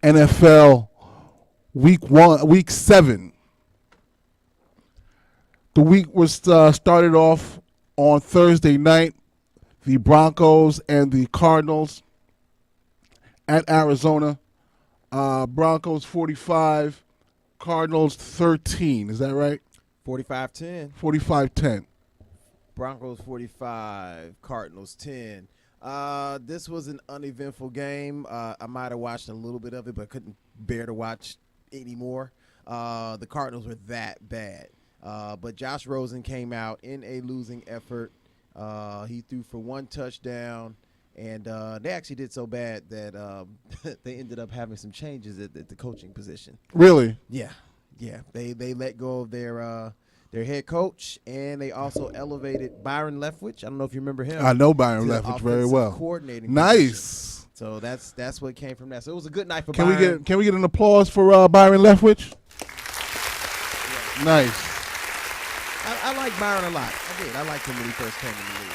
NFL week 7. The week was started off on Thursday night. The Broncos and the Cardinals at Arizona. Broncos 45, Cardinals 13. Is that right? 45-10. 45-10. Broncos 45, Cardinals 10. This was an uneventful game. I might have watched a little bit of it, but couldn't bear to watch anymore. The Cardinals were that bad. But Josh Rosen came out in a losing effort. He threw for 1 touchdown, and they actually did so bad that they ended up having some changes at the coaching position. Really? Yeah. They let go of their head coach, and they also elevated Byron Leftwich. I don't know if you remember him. I know Byron to the Leftwich very well. Coordinating nice. position. So that's what came from that. So it was a good night for Can Byron. Can we get an applause for Byron Leftwich? Yeah. Nice. I like Byron a lot. I did. I liked him when he first came in the league.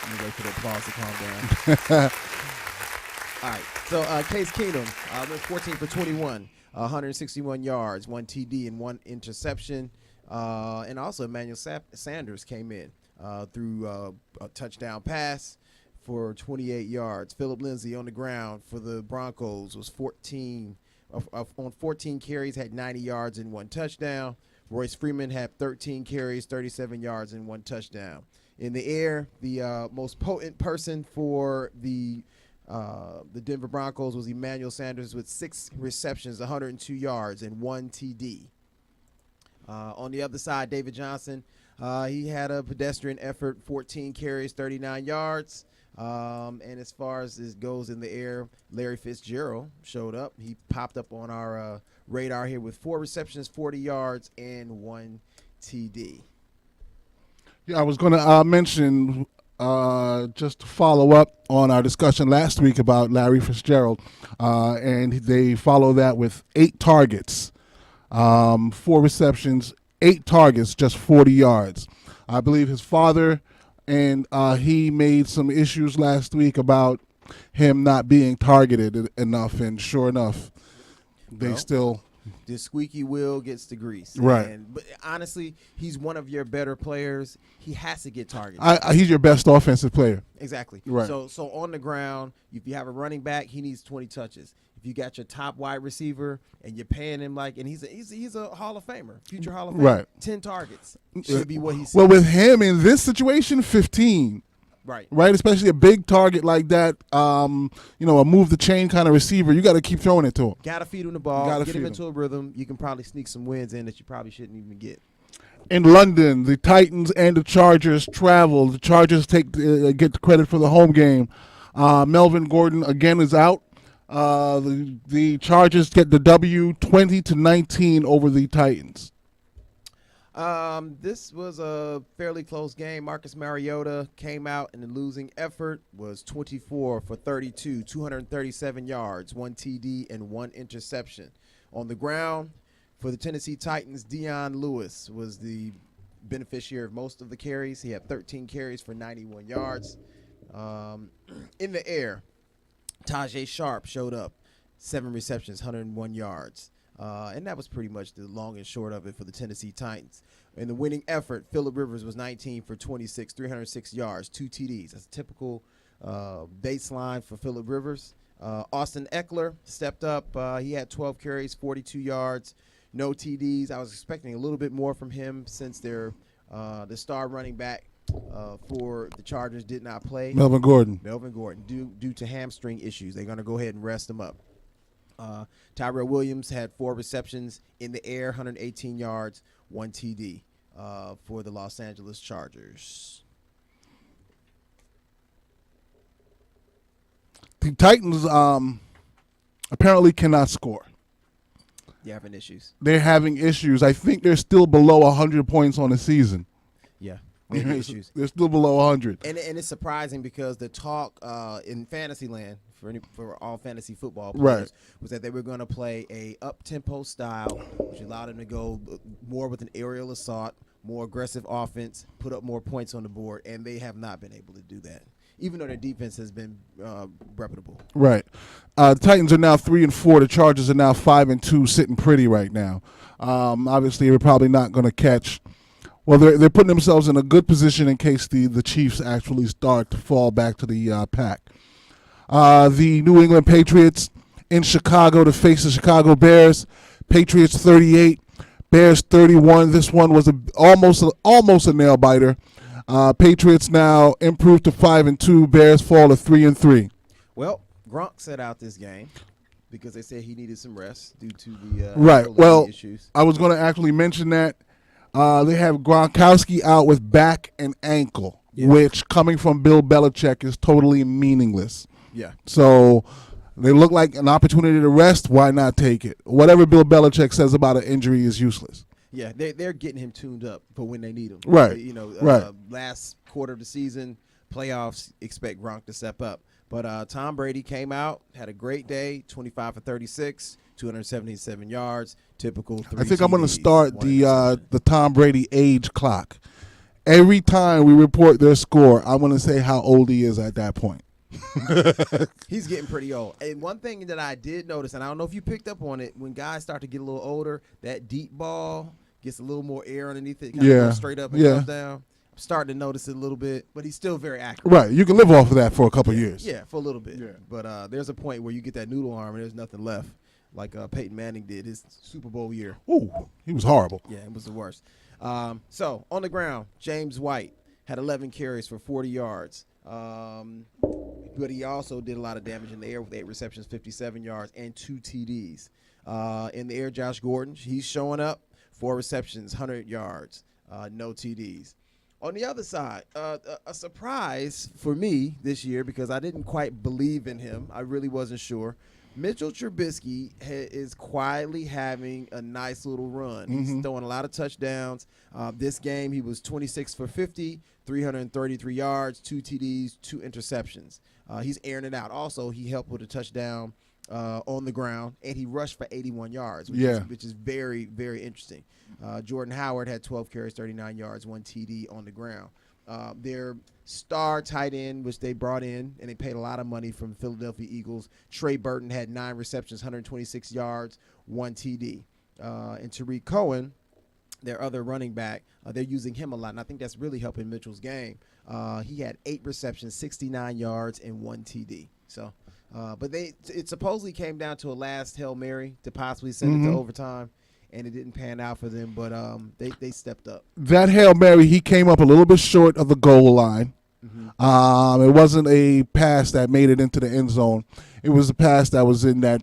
Let me wait for the applause to calm down. All right. So Case Keenum went 14 for 21, 161 yards, 1 TD, and 1 interception. And also Emmanuel Sanders came in through a touchdown pass for 28 yards. Phillip Lindsay on the ground for the Broncos was 14 on 14 carries, had 90 yards and 1 touchdown. Royce Freeman had 13 carries, 37 yards, and 1 touchdown. In the air, the most potent person for the Denver Broncos was Emmanuel Sanders with 6 receptions, 102 yards, and 1 TD. On the other side, David Johnson, he had a pedestrian effort, 14 carries, 39 yards. And as far as this goes in the air, Larry Fitzgerald showed up. He popped up on our radar here with 4 receptions, 40 yards, and 1 TD. Yeah, I was going to mention, just to follow up on our discussion last week about Larry Fitzgerald, and they follow that with 8 targets, 4 receptions, 8 targets, just 40 yards. I believe his father and he made some issues last week about him not being targeted enough, and sure enough, they still... The squeaky wheel gets the grease. Right. But honestly, he's one of your better players. He has to get targeted. He's your best offensive player. Exactly. Right. So on the ground, if you have a running back, he needs 20 touches. If you got your top wide receiver and you're paying him and he's a Hall of Famer, future Hall of Famer. Right. 10 targets should be what he's. Well, with him in this situation, 15. Right, especially a big target like that, a move the chain kind of receiver, you got to keep throwing it to him. Got to feed him the ball, get him into a rhythm. You can probably sneak some wins in that you probably shouldn't even get. In London, the Titans and the Chargers travel. The Chargers get the credit for the home game. Melvin Gordon again is out. The Chargers get the W, 20-19 over the Titans. This was a fairly close game. Marcus Mariota came out in the losing effort, was 24 for 32, 237 yards, 1 TD, and 1 interception. On the ground, for the Tennessee Titans, Dion Lewis was the beneficiary of most of the carries. He had 13 carries for 91 yards. In the air, Tajay Sharp showed up, 7 receptions, 101 yards. And that was pretty much the long and short of it for the Tennessee Titans. In the winning effort, Phillip Rivers was 19 for 26, 306 yards, 2 TDs. That's a typical baseline for Phillip Rivers. Austin Eckler stepped up. He had 12 carries, 42 yards, no TDs. I was expecting a little bit more from him since the star running back for the Chargers did not play. Melvin Gordon, due to hamstring issues. They're going to go ahead and rest him up. Tyrell Williams had 4 receptions in the air, 118 yards, 1 TD for the Los Angeles Chargers. The Titans apparently cannot score. They're having issues. They're having issues. I think they're still below 100 points on the season. Yeah. Issues. They're still below 100. And it's surprising because the talk in Fantasyland for all fantasy football players was that they were going to play a up-tempo style, which allowed them to go more with an aerial assault, more aggressive offense, put up more points on the board, and they have not been able to do that, even though their defense has been reputable. Right. The Titans are now 3-4. The Chargers are now 5-2, sitting pretty right now. Obviously, they're probably not going to catch. Well, they're putting themselves in a good position in case the Chiefs actually start to fall back to the pack. The New England Patriots in Chicago to face the Chicago Bears. Patriots 38, Bears 31. This one was almost a nail biter. Patriots now improved to 5-2. Bears fall to 3-3. Well, Gronk set out this game because they said he needed some rest due to the Right. Well, issues. I was going to actually mention that they have Gronkowski out with back and ankle, which coming from Bill Belichick is totally meaningless. Yeah. So they look like an opportunity to rest. Why not take it? Whatever Bill Belichick says about an injury is useless. Yeah, they're getting him tuned up for when they need him. Right. Right. Last quarter of the season, playoffs, expect Gronk to step up. But Tom Brady came out, had a great day, 25 for 36, 277 yards, typical 3 I think I'm going to TDs, start 100%. the Tom Brady age clock. Every time we report their score, I'm going to say how old he is at that point. He's getting pretty old. And one thing that I did notice, and I don't know if you picked up on it, when guys start to get a little older, that deep ball gets a little more air underneath it. Kind of goes straight up and comes down. I'm starting to notice it a little bit, but he's still very accurate. Right. You can live off of that for a couple years. Yeah, for a little bit. Yeah. But there's a point where you get that noodle arm and there's nothing left, like Peyton Manning did his Super Bowl year. Ooh, he was horrible. Yeah, it was the worst. So, on the ground, James White had 11 carries for 40 yards. But he also did a lot of damage in the air with 8 receptions, 57 yards, and 2 TDs. In the air, Josh Gordon, he's showing up, 4 receptions, 100 yards, no TDs. On the other side, a surprise for me this year because I didn't quite believe in him. I really wasn't sure. Mitchell Trubisky is quietly having a nice little run. He's throwing a lot of touchdowns. This game, he was 26 for 50, 333 yards, 2 TDs, 2 interceptions. He's airing it out. Also, he helped with a touchdown on the ground, and he rushed for 81 yards, which is very, very interesting. Jordan Howard had 12 carries, 39 yards, 1 TD on the ground. Their star tight end, which they brought in, and they paid a lot of money from Philadelphia Eagles, Trey Burton had 9 receptions, 126 yards, 1 TD. And Tariq Cohen, their other running back, they're using him a lot, and I think that's really helping Mitchell's game. He had 8 receptions, 69 yards, and 1 TD. So, but it supposedly came down to a last Hail Mary to possibly send it to overtime, and it didn't pan out for them, but they stepped up. That Hail Mary, he came up a little bit short of the goal line. It wasn't a pass that made it into the end zone. It was a pass that was in that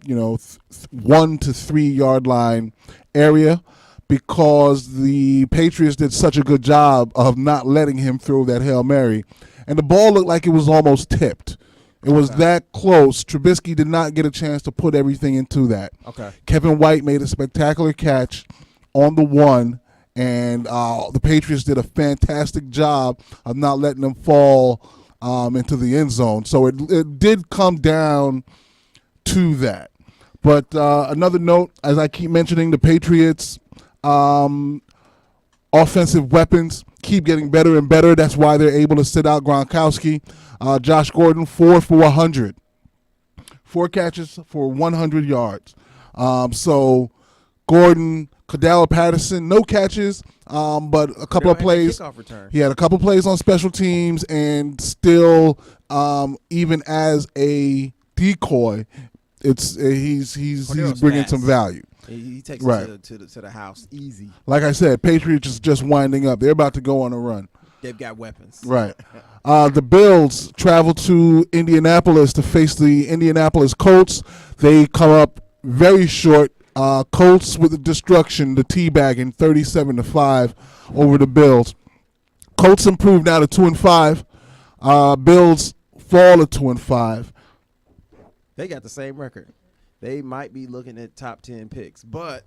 1 to 3 yard line area because the Patriots did such a good job of not letting him throw that Hail Mary. And the ball looked like it was almost tipped. It was that close. Trubisky did not get a chance to put everything into that. Okay. Kevin White made a spectacular catch on the 1, and the Patriots did a fantastic job of not letting them fall into the end zone. So it did come down to that. But another note, as I keep mentioning, the Patriots' offensive weapons keep getting better and better. That's why they're able to sit out Gronkowski. Josh Gordon, 4 for 100. 4 catches for 100 yards. So Gordon, Cordell Patterson, no catches, but a couple of plays. He had a couple plays on special teams, and still, even as a decoy, he's bringing some value. He takes it to the house easy. Like I said, Patriots is just winding up. They're about to go on a run. They've got weapons. Right. The Bills travel to Indianapolis to face the Indianapolis Colts. They come up very short. Colts with the destruction, the teabagging, 37-5 over the Bills. Colts improve now to 2-5. Bills fall to 2-5. They got the same record. They might be looking at top 10 picks, but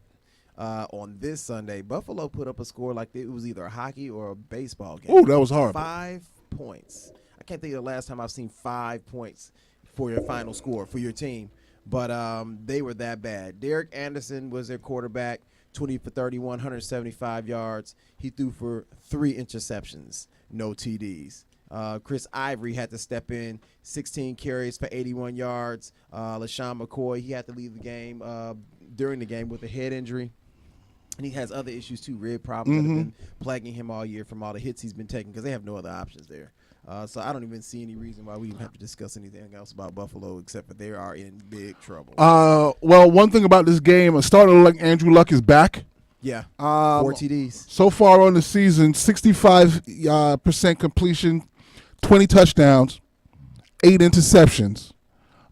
on this Sunday, Buffalo put up a score like it was either a hockey or a baseball game. Oh, that was horrible. 5 points. I can't think of the last time I've seen 5 points for your final score for your team, but they were that bad. Derek Anderson was their quarterback, 20 for 31, 175 yards. He threw for 3 interceptions, no TDs. Chris Ivory had to step in, 16 carries for 81 yards. LaShawn McCoy, he had to leave the game during the game with a head injury. And he has other issues too, rib problems that have been plaguing him all year from all the hits he's been taking because they have no other options there. So I don't even see any reason why we even have to discuss anything else about Buffalo except that they are in big trouble. Well, one thing about this game, starting to look like Andrew Luck is back. Yeah, 4 TDs. So far on the season, 65% completion, 20 touchdowns, 8 interceptions.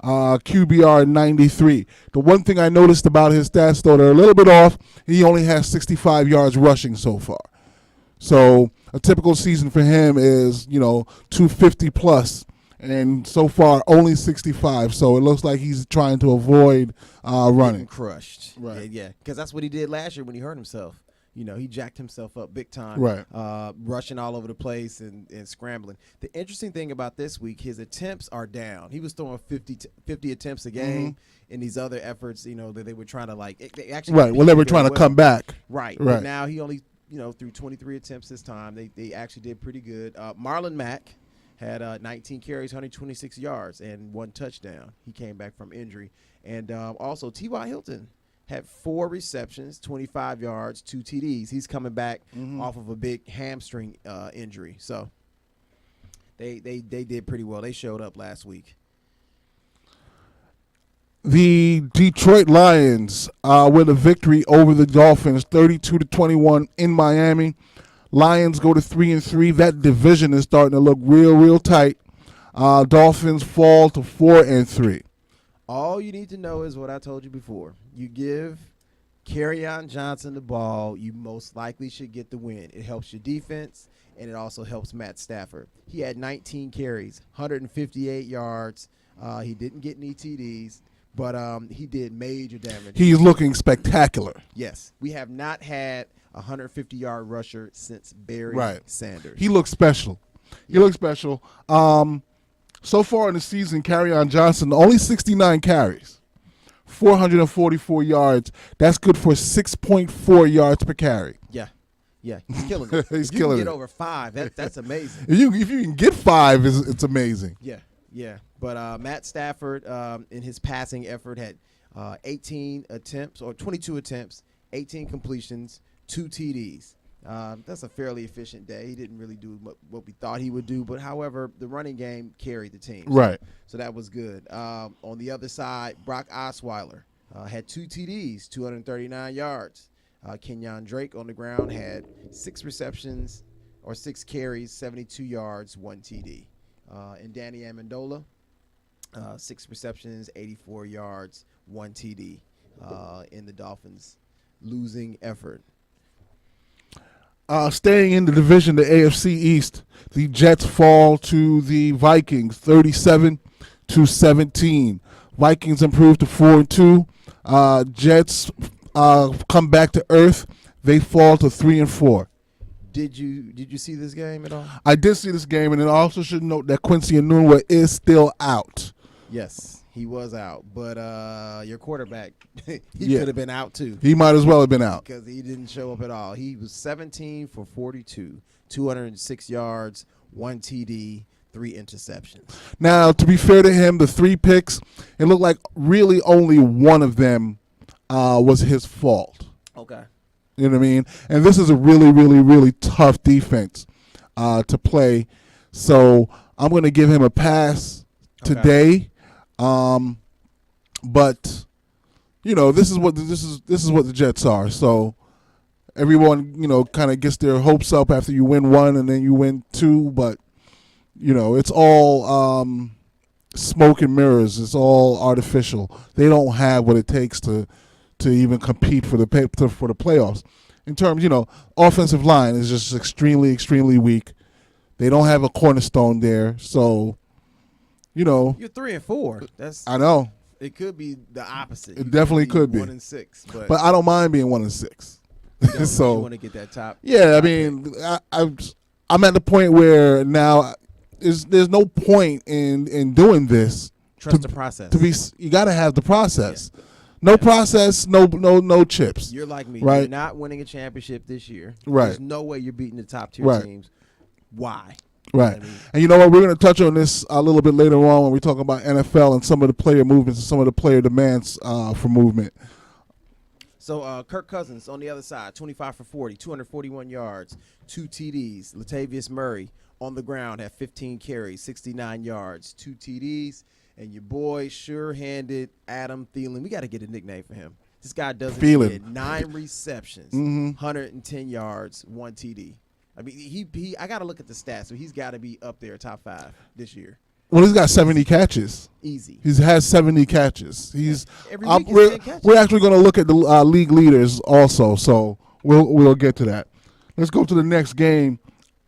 QBR 93. The one thing I noticed about his stats, though, they're a little bit off. He only has 65 yards rushing so far. So a typical season for him is, 250 plus, and so far only 65. So it looks like he's trying to avoid running. Getting crushed. Right. Yeah, because that's what he did last year when he hurt himself. He jacked himself up big time, Right. Rushing all over the place and scrambling. The interesting thing about this week, his attempts are down. He was throwing 50 attempts a game in these other efforts, that they were trying to they actually Right. Well, they were trying to come back. Right. Right. But now he only, threw 23 attempts this time. They actually did pretty good. Marlon Mack had 19 carries, 126 yards, and 1 touchdown. He came back from injury. And also T.Y. Hilton had 4 receptions, 25 yards, 2 TDs. He's coming back off of a big hamstring injury. So they did pretty well. They showed up last week. The Detroit Lions with a victory over the Dolphins, 32-21 in Miami. Lions go to 3-3. That division is starting to look real tight. Dolphins fall to 4-3. All you need to know is what I told you before. You give Kerryon Johnson the ball, you most likely should get the win. It helps your defense, and it also helps Matt Stafford. He had 19 carries, 158 yards. He didn't get any TDs, but he did major damage. He's looking spectacular. Yes. We have not had a 150-yard rusher since Barry Sanders. He looks special. He looks special. So far in the season, Kerryon Johnson, only 69 carries, 444 yards. That's good for 6.4 yards per carry. Yeah. He's killing it. He's if you killing can get it. over 5, that's amazing. If you can get 5, it's amazing. Yeah. But Matt Stafford, in his passing effort, had 18 attempts or 22 attempts, 18 completions, 2 TDs. That's a fairly efficient day. He didn't really do what we thought he would do, but however, the running game carried the team. Right. So that was good. On the other side, Brock Osweiler had 2 TDs, 239 yards. Kenyon Drake on the ground had 6 receptions or 6 carries, 72 yards, 1 TD. And Danny Amendola, 6 receptions, 84 yards, 1 TD in the Dolphins' losing effort. Staying in the division, the AFC East, the Jets fall to the Vikings, 37-17. Vikings improve to 4-2. Jets come back to earth. They fall to 3-4. Did you see this game at all? I did see this game, and I also should note that Quincy Enunwa is still out. Yes, he was out, but your quarterback, he could have been out too. He might as well have been out because he didn't show up at all. He was 17 for 42, 206 yards, 1 TD, 3 interceptions. Now, to be fair to him, the 3 picks, it looked like really only one of them was his fault. Okay. You know what I mean? And this is a really tough defense to play. So I'm going to give him a pass today. But this is what the Jets are. So everyone, kind of gets their hopes up after you win 1 and then you win 2, but it's all smoke and mirrors. It's all artificial. They don't have what it takes to even compete for the playoffs. In terms, offensive line is just extremely weak. They don't have a cornerstone there, so you're 3-4. I know. It could be the opposite. It definitely could be 1-6, but I don't mind being 1-6. So you want to get that top. Yeah, I mean, I'm at the point where now there's no point in doing this. Trust the process. You got to have the process. Yeah. No process, no chips. You're like me. Right? You're not winning a championship this year. Right. There's no way you're beating the top tier teams. Why? Right. I mean? And you know what? We're going to touch on this a little bit later on when we talk about NFL and some of the player movements and some of the player demands for movement. So Kirk Cousins on the other side, 25 for 40, 241 yards, 2 TDs. Latavius Murray on the ground had 15 carries, 69 yards, 2 TDs. And your boy, sure-handed Adam Thielen. We got to get a nickname for him. This guy doesn't get 9 receptions, 110 yards, 1 TD. I mean, he I got to look at the stats, so he's got to be up there top 5 this year. Well, he's got 70 catches. Easy. He has 70 catches. He's every week he's 10 catches. We're actually going to look at the league leaders also, so we'll get to that. Let's go to the next game.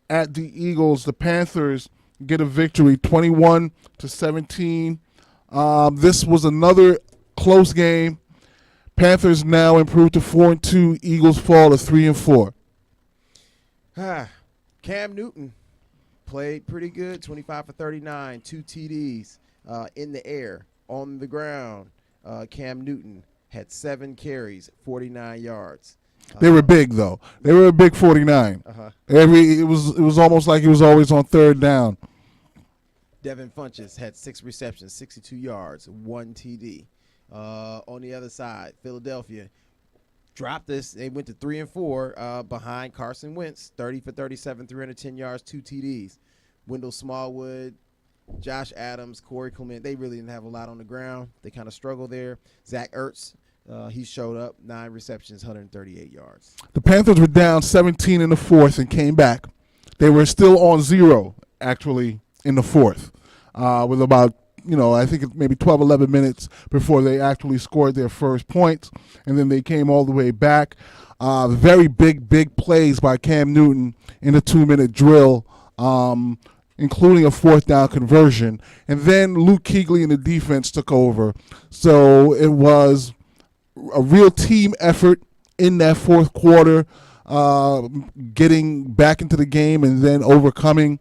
At the Eagles, the Panthers get a victory, 21-17. This was another close game. Panthers now improved to 4-2. Eagles fall to 3-4. Cam Newton played pretty good, 25 for 39, 2 TDs in the air, on the ground. Cam Newton had 7 carries, 49 yards. They were big though. They were a big 49. It was almost like he was always on third down. Devin Funchess had 6 receptions, 62 yards, 1 TD. On the other side, Philadelphia dropped this. They went to 3-4 behind Carson Wentz, 30 for 37, 310 yards, 2 TDs. Wendell Smallwood, Josh Adams, Corey Clement, they really didn't have a lot on the ground. They kind of struggled there. Zach Ertz, he showed up, 9 receptions, 138 yards. The Panthers were down 17 in the fourth and came back. They were still on 0, actually, in the fourth, with about, I think maybe 12, 11 minutes before they actually scored their first points, and then they came all the way back. Very big plays by Cam Newton in a 2-minute drill, including a 4th down conversion. And then Luke Kuechly and the defense took over. So it was a real team effort in that fourth quarter, getting back into the game and then overcoming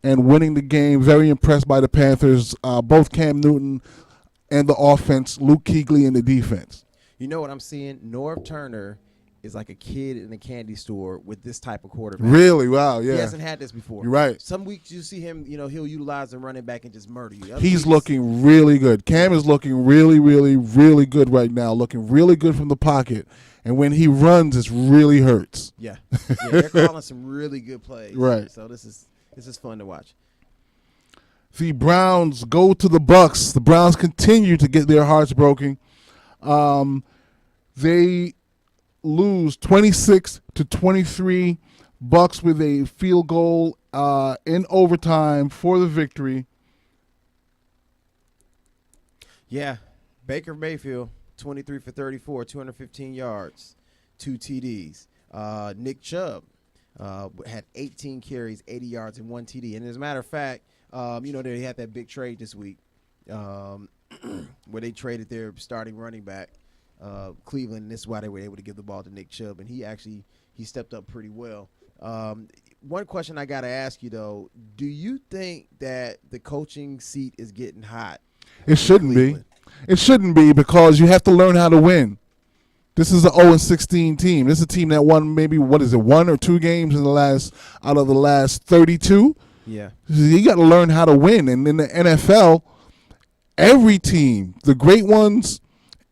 and winning the game. Very impressed by the Panthers, both Cam Newton and the offense, Luke Kuechly and the defense. You know what I'm seeing? Norv Turner is like a kid in a candy store with this type of quarterback. Really? Wow, yeah. He hasn't had this before. You're right. Some weeks you see him, he'll utilize the running back and just murder you. He's looking really good. Cam is looking really, really, really good right now, looking really good from the pocket. And when he runs, it really hurts. Yeah, they're calling some really good plays. Right. So this is fun to watch. The Browns go to the Bucks. The Browns continue to get their hearts broken. They lose 26-23. Bucks with a field goal in overtime for the victory. Yeah, Baker Mayfield, 23 for 34, 215 yards, 2 TDs. Nick Chubb had 18 carries, 80 yards, and 1 TD. And as a matter of fact, they had that big trade this week where they traded their starting running back, Cleveland. And this is why they were able to give the ball to Nick Chubb, and he stepped up pretty well. One question I got to ask you, though, do you think that the coaching seat is getting hot? It shouldn't be. It shouldn't be, because you have to learn how to win. This is an 0-16 team. This is a team that won maybe, 1 or 2 games out of the last 32. Yeah. You got to learn how to win. And in the NFL, every team, the great ones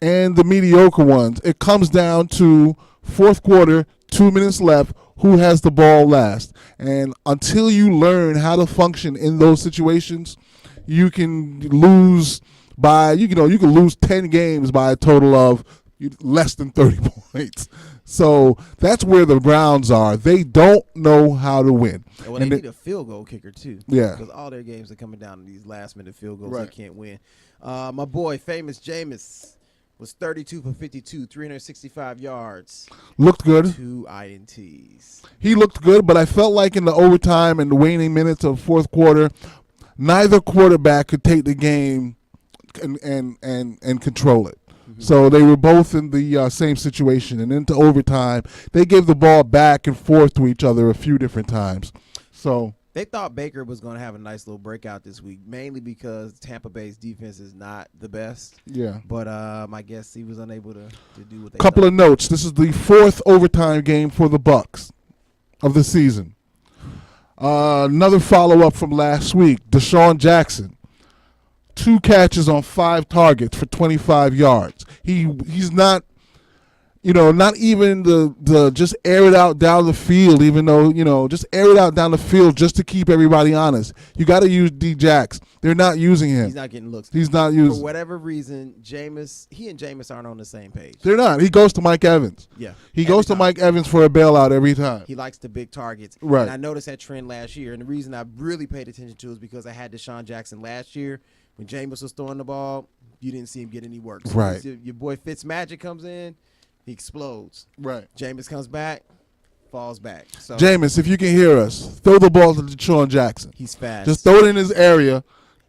and the mediocre ones, it comes down to fourth quarter, 2 minutes left, who has the ball last. And until you learn how to function in those situations, you can lose by, you can lose 10 games by a total of less than 30 points. So that's where the Browns are. They don't know how to win. Well, they need a field goal kicker, too. Yeah. Because all their games are coming down to these last-minute field goals. Right. They can't win. My boy, Famous Jameis, was 32 for 52, 365 yards. Looked good. 2 INTs. He looked good, but I felt like in the overtime and the waning minutes of fourth quarter, neither quarterback could take the game and control it. So they were both in the same situation. And into overtime, they gave the ball back and forth to each other a few different times. So they thought Baker was going to have a nice little breakout this week, mainly because Tampa Bay's defense is not the best. Yeah. But I guess he was unable to do what they Couple thought. of notes. This is the 4th overtime game for the Bucks of the season. Another follow-up from last week, Deshaun Jackson. 2 catches on 5 targets for 25 yards. He's not, not even the just air it out down the field, even though, just air it out down the field just to keep everybody honest. You got to use D-Jax. They're not using him. He's not getting looks. He's not using. For whatever reason, he and Jameis aren't on the same page. They're not. He goes to Mike Evans. Yeah. He goes to Mike Evans for a bailout every time. He likes the big targets. Right. And I noticed that trend last year. And the reason I really paid attention to it is because I had Deshaun Jackson last year. When Jameis was throwing the ball, you didn't see him get any work. So right. Your boy Fitzmagic comes in, he explodes. Right. Jameis comes back, falls back. So Jameis, if you can hear us, throw the ball to Deshaun Jackson. He's fast. Just throw it in his area.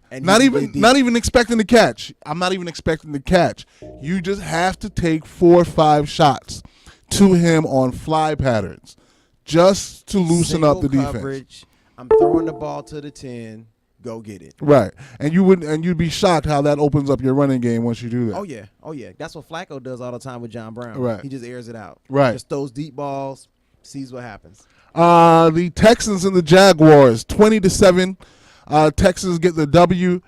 And not even expecting to catch. I'm not even expecting to catch. You just have to take 4 or 5 shots to him on fly patterns, just to loosen up the coverage. defense. I'm throwing the ball to the 10. Go get it. Right, and you'd be shocked how that opens up your running game once you do that. Oh yeah. That's what Flacco does all the time with John Brown. Right. He just airs it out. Right. Just throws deep balls, sees what happens. The Texans and the Jaguars, 20-7. Texans get the W.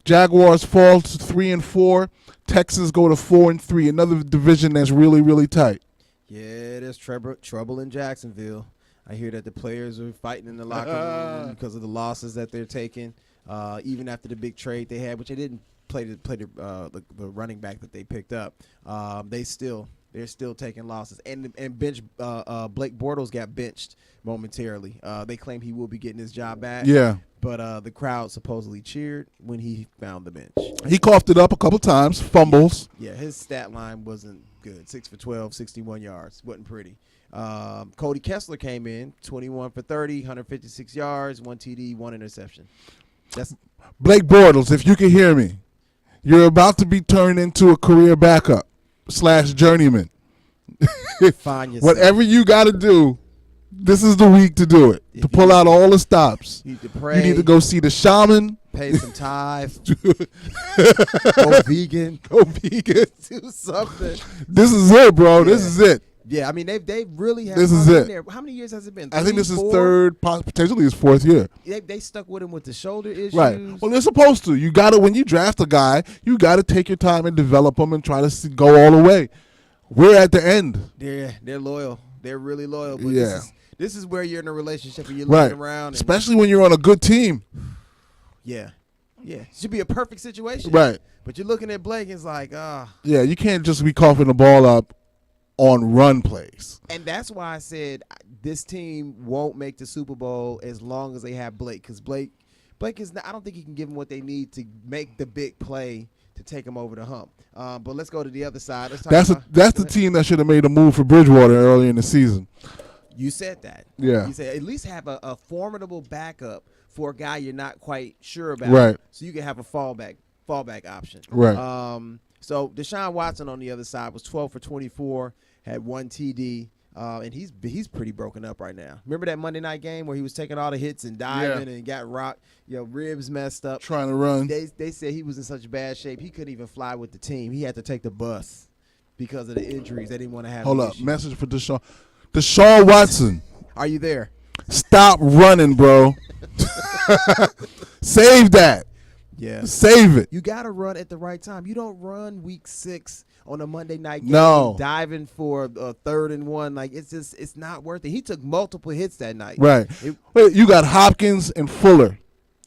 Jaguars fall to 3-4. Texans go to 4-3. Another division that's really, really tight. Yeah, there's trouble in Jacksonville. I hear that the players are fighting in the locker room because of the losses that they're taking. Even after the big trade they had, which they didn't play the running back that they picked up, they're still taking losses. And bench Blake Bortles got benched momentarily. They claim he will be getting his job back. Yeah. But the crowd supposedly cheered when he found the bench. He coughed it up a couple times, fumbles. Yeah, his stat line wasn't good. 6 for 12, 61 yards. Wasn't pretty. Cody Kessler came in, 21 for 30, 156 yards, 1 TD, 1 interception. That's Blake Bortles, if you can hear me, you're about to be turned into a career backup / journeyman. Find yourself. Whatever you got to do, this is the week to do it. To pull out all the stops. You need to pray. You need to go see the shaman. Pay some tithe. Go vegan. Go vegan. Do something. This is it, bro. Yeah. This is it. Yeah, I mean they really have. This is it. There. How many years has it been? I think this is 4? third, potentially his 4th year. They stuck with him with the shoulder issues. Right. Well, they're supposed to. You got to, when you draft a guy, you got to take your time and develop him and try to go all the way. We're at the end. They're loyal. They're really loyal. But Yeah. This is where you're in a relationship and you're Right. looking around. And especially when you're on a good team. Yeah. It should be a perfect situation. Right. But you're looking at Blake, it's like, Yeah, you can't just be coughing the ball up on run plays. And that's why I said this team won't make the Super Bowl as long as they have Blake. Because Blake is not, I don't think he can give them what they need to make the big play to take them over the hump. But let's go to the other side. Let's talk That's the team that should have made a move for Bridgewater early in the season. You said that. Yeah. You said at least have a formidable backup for a guy you're not quite sure about. Right. So you can have a fallback option. Right. So Deshaun Watson on the other side was 12 for 24, had 1 TD, and he's pretty broken up right now. Remember that Monday night game where he was taking all the hits and diving and got rocked, ribs messed up. Trying to run. They said he was in such bad shape he couldn't even fly with the team. He had to take the bus because of the injuries. They didn't want to have. Hold up. Message for Deshaun. Deshaun Watson. Are you there? Stop running, bro. Save that. Yeah. Save it. You got to run at the right time. You don't run week 6 on a Monday night game diving for a 3rd and 1. Like, it's not worth it. He took multiple hits that night. Right. Wait, you got Hopkins and Fuller.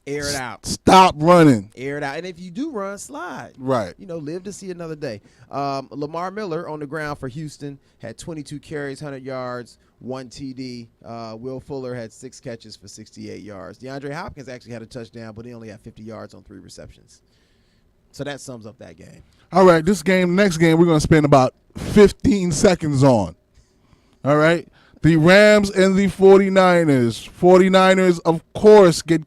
Air it out. Stop running. Air it out. And if you do run, slide. Right. Live to see another day. Lamar Miller on the ground for Houston had 22 carries, 100 yards, 1 TD. Will Fuller had 6 catches for 68 yards. DeAndre Hopkins actually had a touchdown, but he only had 50 yards on 3 receptions. So that sums up that game. All right, next game, we're going to spend about 15 seconds on. All right? The Rams and the 49ers. 49ers, of course, get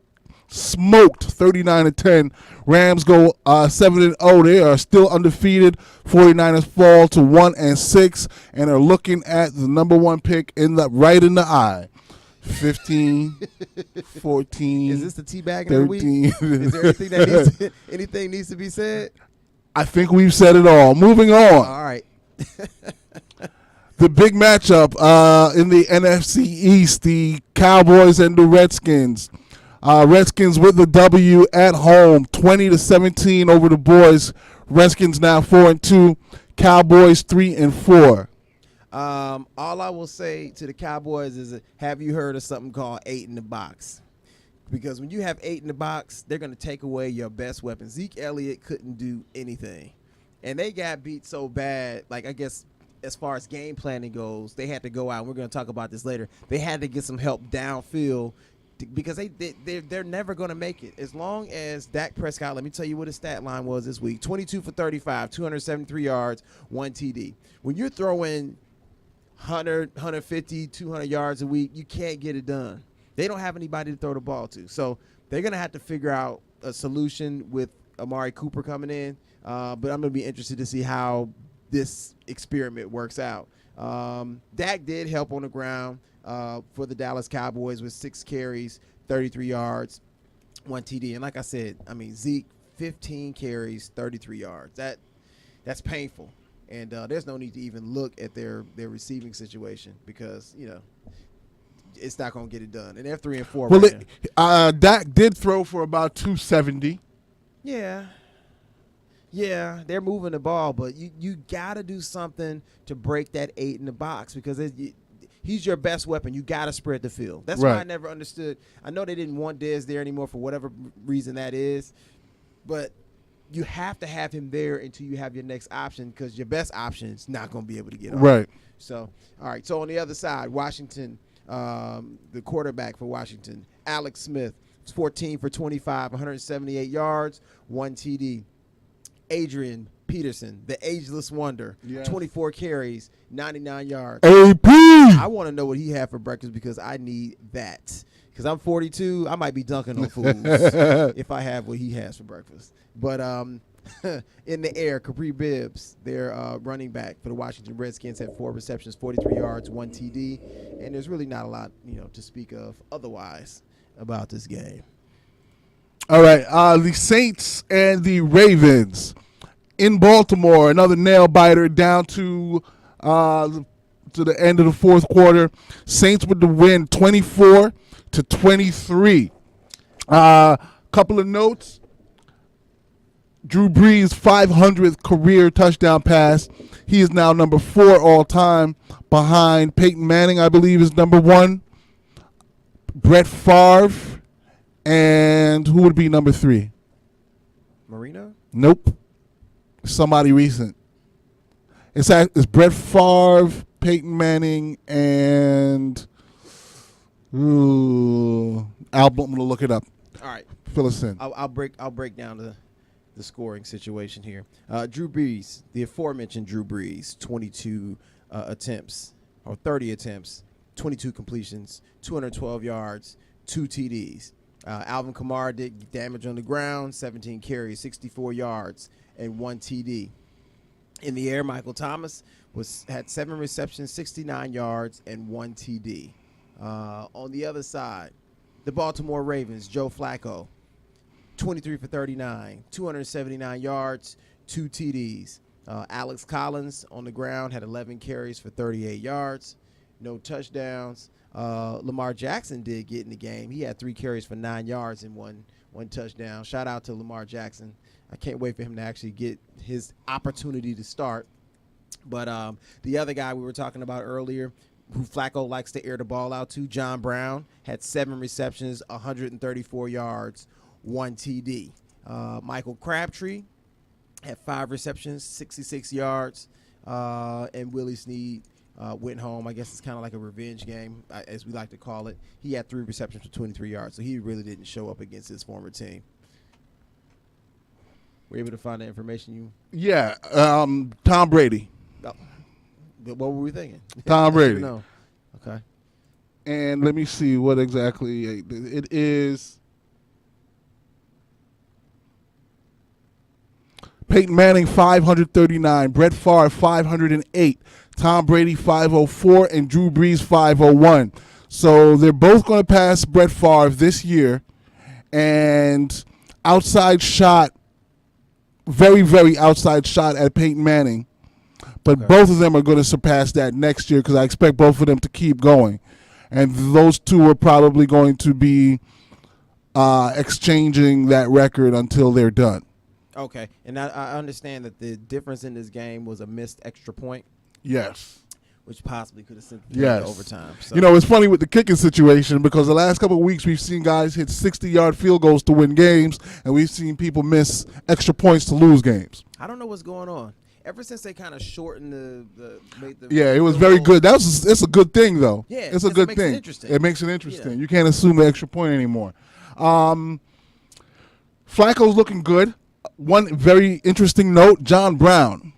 smoked 39-10. Rams go 7-0. They are still undefeated. 49ers fall to 1-6 and are looking at the number 1 pick right in the eye. 15, 14. Is this the teabagging of the week? 13. Is there anything needs to be said? I think we've said it all. Moving on. All right. The big matchup in the NFC East, the Cowboys and the Redskins. Redskins with the W at home, 20-17 over the boys. Redskins now 4-2, Cowboys 3-4. All I will say to the Cowboys is, have you heard of something called 8 in the box? Because when you have 8 in the box, they're going to take away your best weapon. Zeke Elliott couldn't do anything. And they got beat so bad, like I guess as far as game planning goes, they had to go out. And we're going to talk about this later. They had to get some help downfield because they're never going to make it. As long as Dak Prescott, let me tell you what his stat line was this week, 22 for 35, 273 yards, 1 TD. When you're throwing 100, 150, 200 yards a week, you can't get it done. They don't have anybody to throw the ball to. So they're going to have to figure out a solution with Amari Cooper coming in. But I'm going to be interested to see how this experiment works out. Dak did help on the ground for the Dallas Cowboys with 6 carries, 33 yards, 1 TD. And like I said, I mean, Zeke, 15 carries, 33 yards. That's painful. And there's no need to even look at their receiving situation because, you know, it's not going to get it done. And they're 3-4 Well, right now. Dak did throw for about 270. Yeah, they're moving the ball, but you got to do something to break that 8 in the box because he's your best weapon. You got to spread the field. That's why I never understood. I know they didn't want Dez there anymore for whatever reason that is, but you have to have him there until you have your next option because your best option is not going to be able to get on. Right. So, all right. So on the other side, Washington, the quarterback for Washington, Alex Smith, 14 for 25, 178 yards, 1 TD. Adrian Peterson, the ageless wonder, 24 carries, 99 yards. AP! I want to know what he had for breakfast because I need that. Because I'm 42, I might be dunking on fools if I have what he has for breakfast. But in the air, Capri Bibbs, their running back for the Washington Redskins, had 4 receptions, 43 yards, 1 TD, and there's really not a lot, to speak of otherwise about this game. All right, the Saints and the Ravens in Baltimore. Another nail biter down to the end of the fourth quarter. Saints with the win, 24-23. Couple of notes. Drew Brees' 500th career touchdown pass. He is now number 4 all time behind Peyton Manning, I believe, is number 1. Brett Favre, and who would be number 3? Marino? Nope. Somebody recent. It's Brett Favre, Peyton Manning, and I'm going to look it up. All right. Fill us in. I'll break down the scoring situation here. Drew Brees, the aforementioned Drew Brees, 22 attempts or 30 attempts, 22 completions, 212 yards, 2 TDs. Alvin Kamara did damage on the ground, 17 carries, 64 yards, and 1 TD. In the air, Michael Thomas had 7 receptions, 69 yards, and 1 TD. On the other side, the Baltimore Ravens, Joe Flacco, 23 for 39, 279 yards, 2 TDs. Alex Collins on the ground had 11 carries for 38 yards, no touchdowns. Lamar Jackson did get in the game. He had 3 carries for 9 yards and one touchdown. Shout out to Lamar Jackson. I can't wait for him to actually get his opportunity to start. But the other guy we were talking about earlier, who Flacco likes to air the ball out to, John Brown, had 7 receptions, 134 yards, 1 TD. Michael Crabtree had 5 receptions, 66 yards, and Willie Snead went home. I guess it's kind of like a revenge game, as we like to call it. He had 3 receptions for 23 yards, so he really didn't show up against his former team. Were you able to find that information? Yeah, Tom Brady. Oh. What were we thinking? Tom Brady. No. Okay. And let me see what exactly it is. Peyton Manning, 539. Brett Favre, 508. Tom Brady, 504. And Drew Brees, 501. So they're both going to pass Brett Favre this year. And outside shot, very, very outside shot at Peyton Manning. But Okay. both of them are going to surpass that next year because I expect both of them to keep going. And those two are probably going to be exchanging that record until they're done. Okay, and I understand that the difference in this game was a missed extra point, Yes. which possibly could have sent the game Yes. to overtime. So. You know, it's funny with the kicking situation because the last couple of weeks we've seen guys hit 60-yard field goals to win games, and we've seen people miss extra points to lose games. I don't know what's going on. Ever since they kind of shortened made the Yeah, it was field very goal- good. It's a good thing though. Yeah, it's a because it good makes it thing. interesting. It makes it interesting. Yeah. You can't assume the extra point anymore. Flacco's looking good. One very interesting note: John Brown,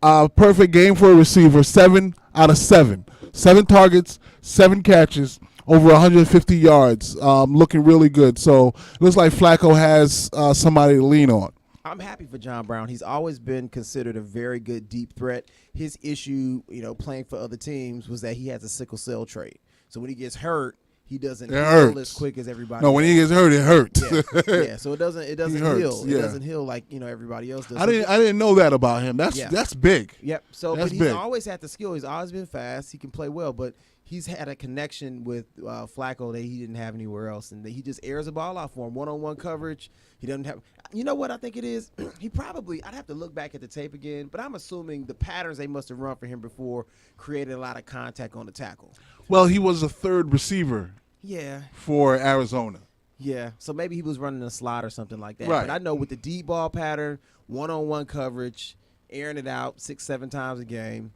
perfect game for a receiver. 7 out of 7, 7 targets, 7 catches, over 150 yards. Looking really good. So looks like Flacco has somebody to lean on. I'm happy for John Brown. He's always been considered a very good deep threat. His issue, playing for other teams was that he has a sickle cell trait. So when he gets hurt, he doesn't It heal hurts. as quick as everybody. No, when he gets hurt, it hurts. yeah. So it doesn't hurts, heal. yeah. It doesn't heal like everybody else does. I didn't know that about him. That's big. Yep. So, That's but he's big. always had the skill. He's always been fast. He can play well, but he's had a connection with Flacco that he didn't have anywhere else, and he just airs the ball out for him. One-on-one coverage. He doesn't have. You know what I think it is? He probably. I'd have to look back at the tape again, but I'm assuming the patterns they must have run for him before created a lot of contact on the tackle. Well, he was a third receiver Yeah. for Arizona. Yeah, so maybe he was running a slot or something like that. Right. But I know with the deep ball pattern, one-on-one coverage, airing it out 6-7 times a game,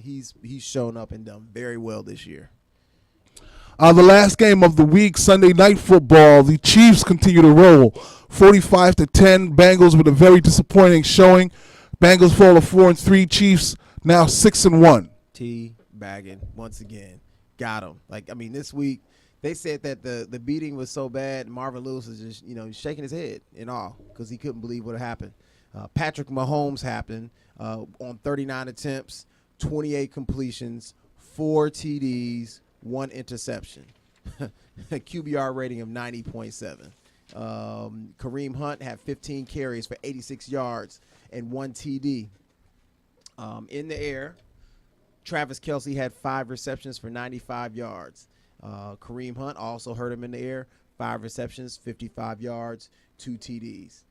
he's shown up and done very well this year. The last game of the week, Sunday Night Football, the Chiefs continue to roll, 45-10. Bengals with a very disappointing showing. Bengals fall to 4-3. Chiefs now 6-1. Bagging once again, got him. This week they said that the beating was so bad, Marvin Lewis is just shaking his head in awe because he couldn't believe what happened. Patrick Mahomes happened on 39 attempts, 28 completions, 4 TDs, 1 interception, a QBR rating of 90.7. Kareem Hunt had 15 carries for 86 yards and 1 TD. In the air, Travis Kelce had 5 receptions for 95 yards. Kareem Hunt also hurt him in the air, 5 receptions, 55 yards, 2 TDs.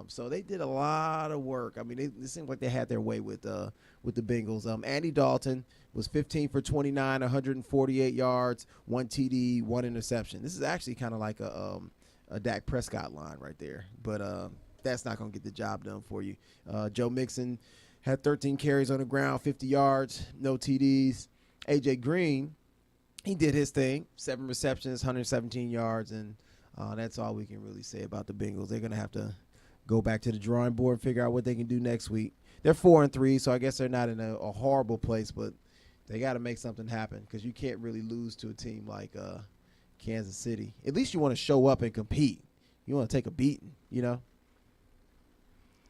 So they did a lot of work. It seemed like they had their way with the Bengals. Andy Dalton was 15 for 29, 148 yards, 1 TD, 1 interception. This is actually kind of like a Dak Prescott line right there, but that's not going to get the job done for you. Joe Mixon had 13 carries on the ground, 50 yards, no TDs. A.J. Green, he did his thing, 7 receptions, 117 yards, and that's all we can really say about the Bengals. They're going to have to go back to the drawing board and figure out what they can do next week. They're 4-3, so I guess they're not in a horrible place, but they got to make something happen because you can't really lose to a team like Kansas City. At least you want to show up and compete. You want to take a beating,